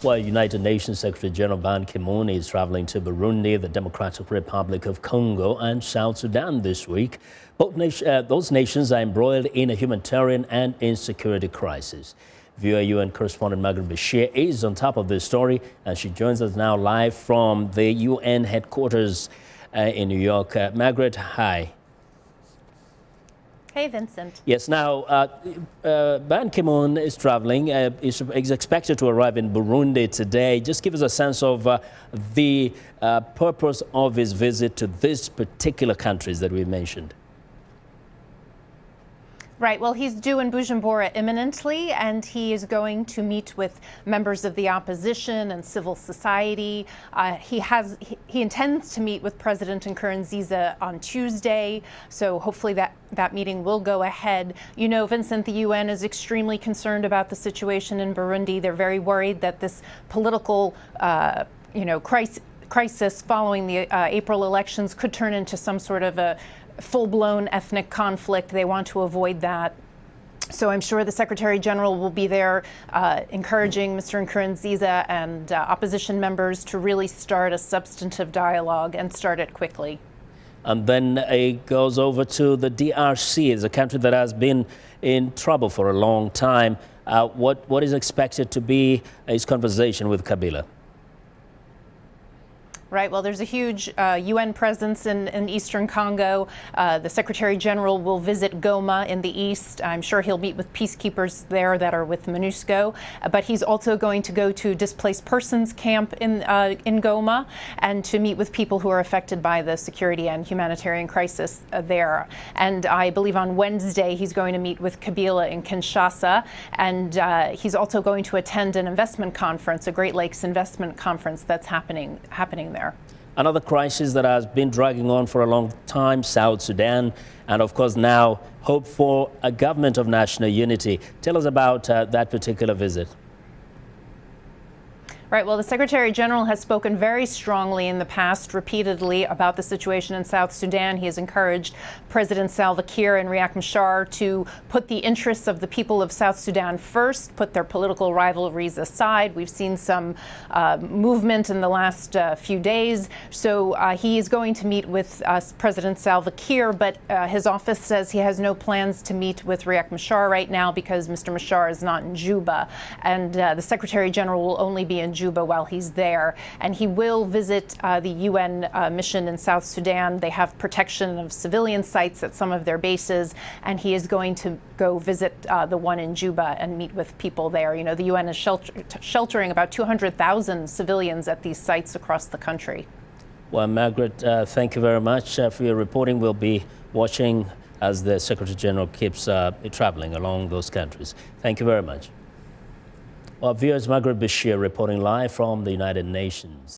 Well, United Nations Secretary General Ban Ki-moon is traveling to Burundi, the Democratic Republic of Congo, and South Sudan this week. Those nations are embroiled in a humanitarian and insecurity crisis. VOA UN correspondent Margaret Besheer is on top of this story, and she joins us now live from the UN headquarters in New York. Margaret, hi. Hey, Vincent. Yes, now, Ban Ki-moon is traveling, is expected to arrive in Burundi today. Just give us a sense of the purpose of his visit to these particular countries that we mentioned. Right. Well, he's due in Bujumbura imminently, and he is going to meet with members of the opposition and civil society. He intends to meet with President Nkurunziza on Tuesday, so hopefully that meeting will go ahead. You know, Vincent, the UN is extremely concerned about the situation in Burundi. They're very worried that this political, crisis following the April elections could turn into some sort of a full-blown ethnic conflict. They want to avoid that. So I'm sure the Secretary General will be there encouraging Mr. Nkurunziza and opposition members to really start a substantive dialogue and start it quickly. And then it goes over to the DRC. It's a country that has been in trouble for a long time. What is expected to be his conversation with Kabila? Right. Well, there's a huge UN presence in eastern Congo. The Secretary General will visit Goma in the east. I'm sure he'll meet with peacekeepers there that are with MONUSCO. But he's also going to go to displaced persons camp in Goma and to meet with people who are affected by the security and humanitarian crisis there. And I believe on Wednesday he's going to meet with Kabila in Kinshasa. And he's also going to attend an investment conference, a Great Lakes investment conference that's happening there. Another crisis that has been dragging on for a long time, South Sudan, and of course now hope for a government of national unity. Tell us about that particular visit. Right. Well, the Secretary General has spoken very strongly in the past, repeatedly, about the situation in South Sudan. He has encouraged President Salva Kiir and Riek Machar to put the interests of the people of South Sudan first, put their political rivalries aside. We've seen some movement in the last few days. So he is going to meet with President Salva Kiir, but his office says he has no plans to meet with Riek Machar right now because Mr. Machar is not in Juba. And the Secretary General will only be in Juba while he's there, and he will visit the UN mission in South Sudan. They have protection of civilian sites at some of their bases, and he is going to go visit the one in Juba and meet with people there. You know, the UN is sheltering about 200,000 civilians at these sites across the country. Well, Margaret, thank you very much for your reporting. We'll be watching as the Secretary General keeps traveling along those countries. Thank you very much. Well, viewers, Margaret Besheer reporting live from the United Nations.